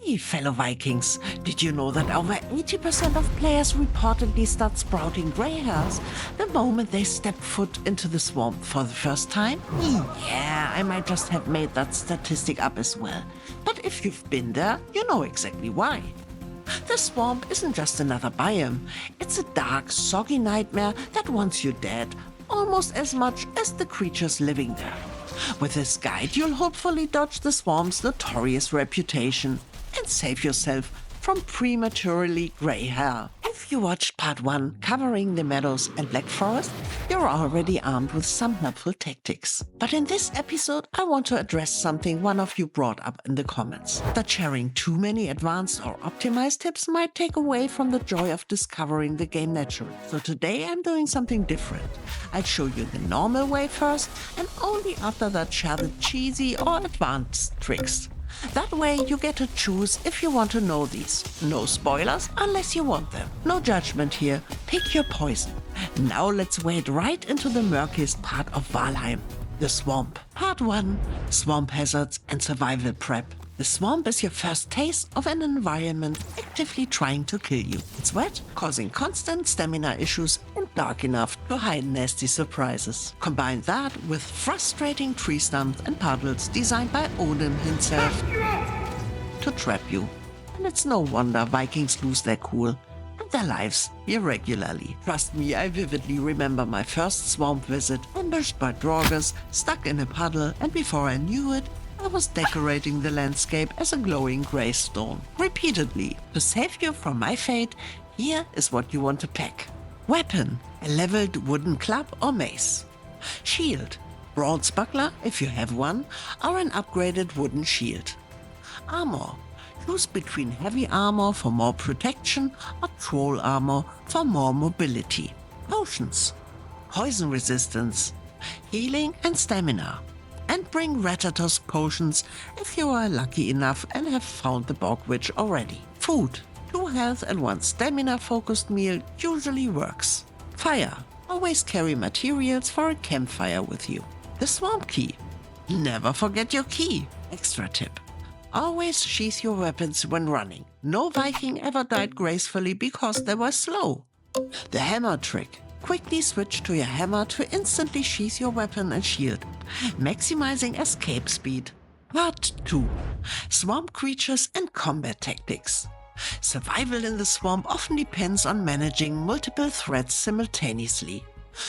Hey fellow Vikings, did you know that over 80% of players reportedly start sprouting grey hairs the moment they step foot into the swamp for the first time? Yeah, I might just have made that statistic up as well. But if you've been there, you know exactly why. The swamp isn't just another biome, it's a dark, soggy nightmare that wants you dead, almost as much as the creatures living there. With this guide, you'll hopefully dodge the swamp's notorious reputation and save yourself from prematurely grey hair. If you watched part 1 covering the meadows and Black Forest, you're already armed with some helpful tactics. But in this episode, I want to address something one of you brought up in the comments. That sharing too many advanced or optimized tips might take away from the joy of discovering the game naturally. So today I'm doing something different. I'll show you the normal way first, and only after that share the cheesy or advanced tricks. That way you get to choose if you want to know these. No spoilers unless you want them. No judgment here, pick your poison. Now let's wade right into the murkiest part of Valheim, the swamp. Part 1, Swamp Hazards and Survival Prep. The swamp is your first taste of an environment actively trying to kill you. It's wet, causing constant stamina issues, and dark enough to hide nasty surprises. Combine that with frustrating tree stumps and puddles designed by Odin himself to trap you. And it's no wonder Vikings lose their cool and their lives irregularly. Trust me, I vividly remember my first swamp visit, ambushed by draugrs, stuck in a puddle, and before I knew it, I was decorating the landscape as a glowing grey stone. Repeatedly. To save you from my fate, here is what you want to pack. Weapon: a leveled wooden club or mace. Shield: bronze buckler if you have one, or an upgraded wooden shield. Armor: choose between heavy armor for more protection or troll armor for more mobility. Potions: poison resistance, healing and stamina. And bring Ratato's potions if you are lucky enough and have found the Bog Witch already. Food: 2 health and 1 stamina focused meal usually works. Fire: always carry materials for a campfire with you. The swamp key: never forget your key. Extra tip: always sheath your weapons when running. No Viking ever died gracefully because they were slow. The hammer trick: quickly switch to your hammer to instantly sheath your weapon and shield, maximizing escape speed. Part 2, Swamp Creatures and Combat Tactics. Survival in the swamp often depends on managing multiple threats simultaneously.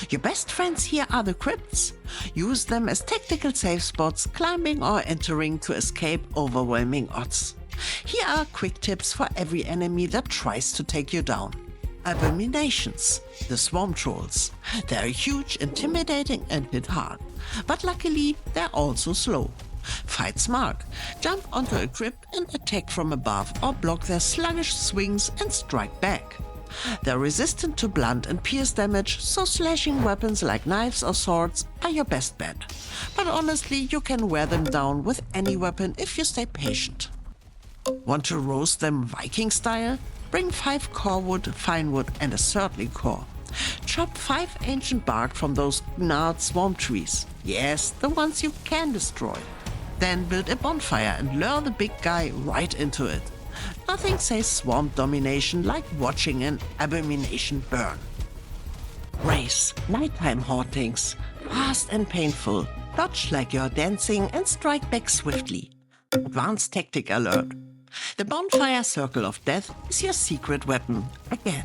Your best friends here are the crypts. Use them as tactical safe spots, climbing or entering to escape overwhelming odds. Here are quick tips for every enemy that tries to take you down. Abominations, the swamp trolls. They're huge, intimidating and hit hard, but luckily they're also slow. Fight smart. Jump onto a crypt and attack from above, or block their sluggish swings and strike back. They're resistant to blunt and pierce damage, so slashing weapons like knives or swords are your best bet. But honestly, you can wear them down with any weapon if you stay patient. Want to roast them Viking style? Bring 5 core wood, fine wood and a surtling core. Chop 5 ancient bark from those gnarled swamp trees. Yes, the ones you can destroy. Then build a bonfire and lure the big guy right into it. Nothing says swamp domination like watching an abomination burn. Wraiths, nighttime hauntings. Fast and painful. Dodge like you're dancing and strike back swiftly. Advanced tactic alert. The bonfire circle of death is your secret weapon. Again.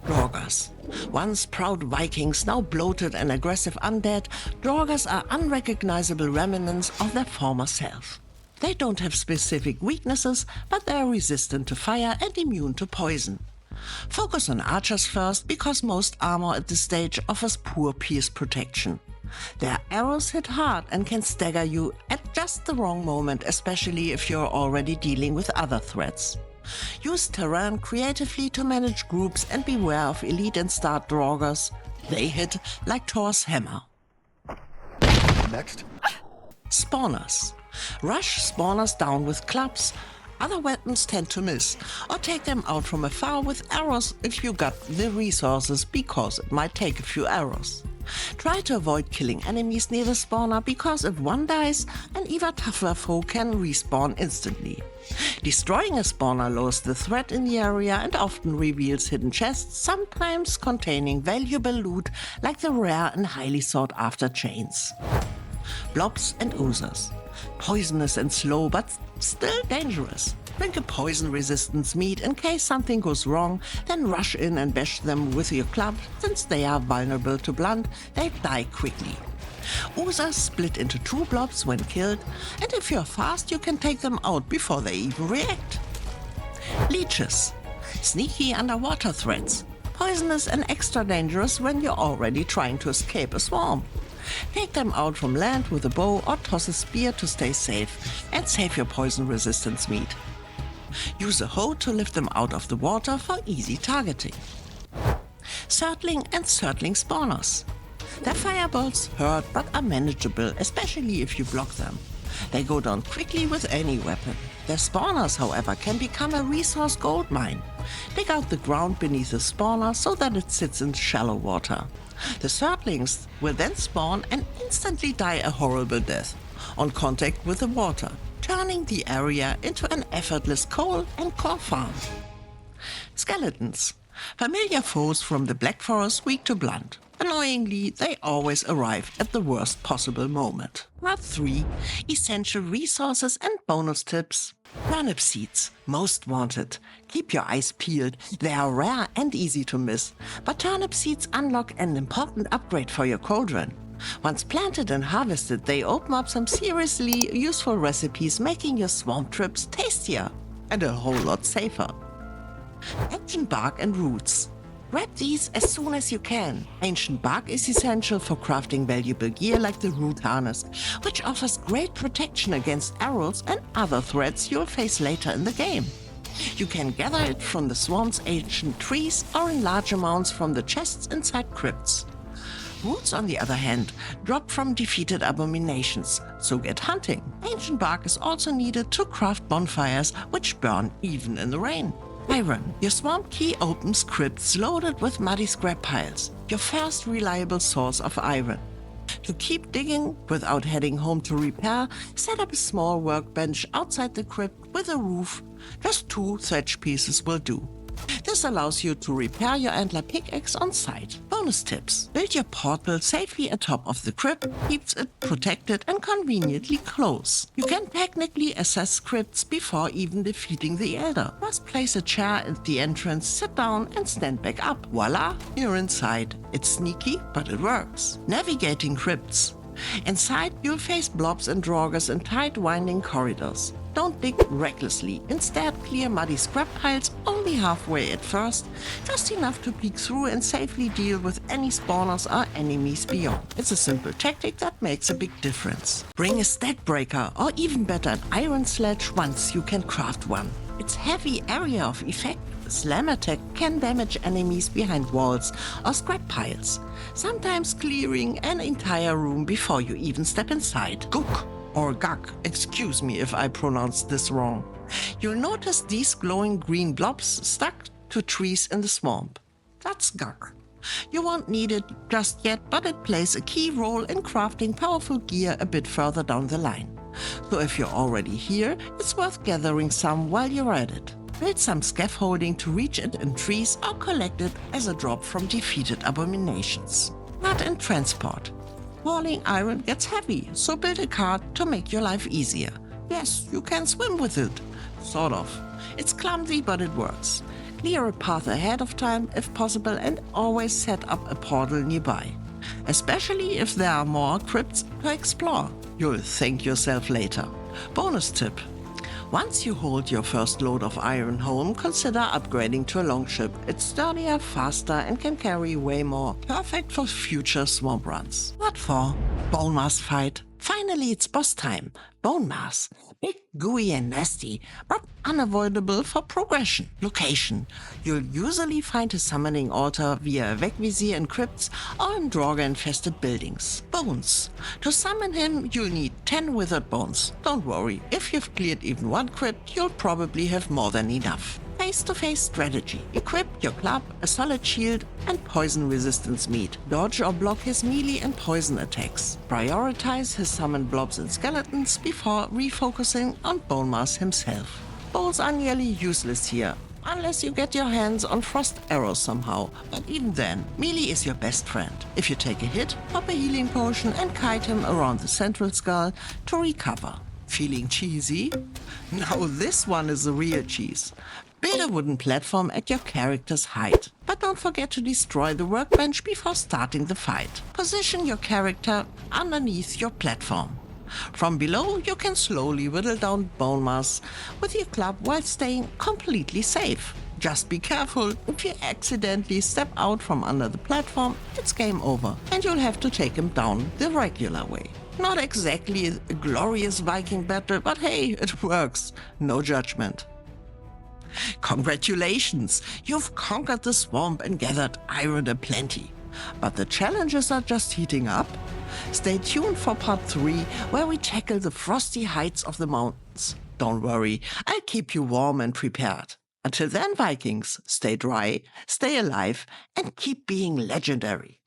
Draugrs. Once proud Vikings, now bloated and aggressive undead, Draugrs are unrecognizable remnants of their former self. They don't have specific weaknesses, but they are resistant to fire and immune to poison. Focus on archers first, because most armor at this stage offers poor pierce protection. Their arrows hit hard and can stagger you at just the wrong moment, especially if you're already dealing with other threats. Use terrain creatively to manage groups and beware of elite and start draugrs. They hit like Thor's hammer. Next. Spawners. Rush spawners down with clubs. Other weapons tend to miss, or take them out from afar with arrows if you got the resources, because it might take a few arrows. Try to avoid killing enemies near the spawner because if one dies, an even tougher foe can respawn instantly. Destroying a spawner lowers the threat in the area and often reveals hidden chests, sometimes containing valuable loot like the rare and highly sought after chains. Blobs and oozers. Poisonous and slow, but still dangerous. Drink a poison resistance mead in case something goes wrong, then rush in and bash them with your club. Since they are vulnerable to blunt, they die quickly. Oozers split into 2 blobs when killed, and if you're fast, you can take them out before they even react. Leeches. Sneaky underwater threats. Poisonous and extra dangerous when you're already trying to escape a swarm. Take them out from land with a bow or toss a spear to stay safe and save your poison resistance meat. Use a hoe to lift them out of the water for easy targeting. Surtling and surtling spawners. Their fireballs hurt but are manageable, especially if you block them. They go down quickly with any weapon. Their spawners, however, can become a resource goldmine. Dig out the ground beneath the spawner so that it sits in shallow water. The surtlings will then spawn and instantly die a horrible death on contact with the water, turning the area into an effortless coal and core farm. Skeletons. Familiar foes from the Black Forest weak to blunt. Annoyingly, they always arrive at the worst possible moment. Part 3. Essential resources and bonus tips. Turnip seeds, most wanted. Keep your eyes peeled, they are rare and easy to miss. But turnip seeds unlock an important upgrade for your cauldron. Once planted and harvested, they open up some seriously useful recipes, making your swamp trips tastier and a whole lot safer. Ancient bark and roots. Grab these as soon as you can. Ancient bark is essential for crafting valuable gear like the root harness, which offers great protection against arrows and other threats you'll face later in the game. You can gather it from the swamp's ancient trees or in large amounts from the chests inside crypts. Roots, on the other hand, drop from defeated abominations, so get hunting. Ancient bark is also needed to craft bonfires, which burn even in the rain. Iron. Your swamp key opens crypts loaded with muddy scrap piles, your first reliable source of iron. To keep digging without heading home to repair, set up a small workbench outside the crypt with a roof. Just 2 thatch pieces will do. This allows you to repair your antler pickaxe on site. Bonus tips. Build your portal safely atop of the crypt, keeps it protected and conveniently close. You can technically assess crypts before even defeating the Elder. Just place a chair at the entrance, sit down and stand back up. Voila, you're inside. It's sneaky, but it works. Navigating crypts. Inside, you'll face blobs and draugrs in tight winding corridors. Don't dig recklessly. Instead, clear muddy scrap piles only halfway at first, just enough to peek through and safely deal with any spawners or enemies beyond. It's a simple tactic that makes a big difference. Bring a stat breaker, or even better, an iron sledge once you can craft one. Its heavy area of effect, slam attack, can damage enemies behind walls or scrap piles, sometimes clearing an entire room before you even step inside. Gook or Guk, excuse me if I pronounced this wrong. You'll notice these glowing green blobs stuck to trees in the swamp. That's Guk. You won't need it just yet, but it plays a key role in crafting powerful gear a bit further down the line. So if you're already here, it's worth gathering some while you're at it. Build some scaffolding to reach it in trees or collect it as a drop from defeated abominations. Cart and transport. Hauling iron gets heavy, so build a cart to make your life easier. Yes, you can swim with it. Sort of. It's clumsy, but it works. Clear a path ahead of time if possible and always set up a portal nearby. Especially if there are more crypts to explore. You'll thank yourself later. Bonus tip. Once you hold your first load of iron home, consider upgrading to a longship. It's sturdier, faster, and can carry way more. Perfect for future swamp runs. What for? Bonemass fight. Finally, it's boss time. Bonemass. Big, gooey, and nasty, but unavoidable for progression. Location. You'll usually find a summoning altar via Vecvisi and crypts or in draugr-infested buildings. Bones. To summon him, you'll need 10 withered bones. Don't worry, if you've cleared even one crypt, you'll probably have more than enough. Face-to-face strategy. Equip your club a solid shield and poison resistance meat. Dodge or block his melee and poison attacks. Prioritize his summoned blobs and skeletons before refocusing on Bonemass himself. Bowls are nearly useless here, unless you get your hands on frost arrows somehow, but even then, melee is your best friend. If you take a hit, pop a healing potion and kite him around the central skull to recover. Feeling cheesy? Now this one is a real cheese. Build a wooden platform at your character's height, but don't forget to destroy the workbench before starting the fight. Position your character underneath your platform. From below, you can slowly whittle down Bonemass with your club while staying completely safe. Just be careful, if you accidentally step out from under the platform, it's game over, and you'll have to take him down the regular way. Not exactly a glorious Viking battle, but hey, it works. No judgment. Congratulations! You've conquered the swamp and gathered iron aplenty. But the challenges are just heating up. Stay tuned for part 3, where we tackle the frosty heights of the mountains. Don't worry, I'll keep you warm and prepared. Until then, Vikings, stay dry, stay alive, and keep being legendary.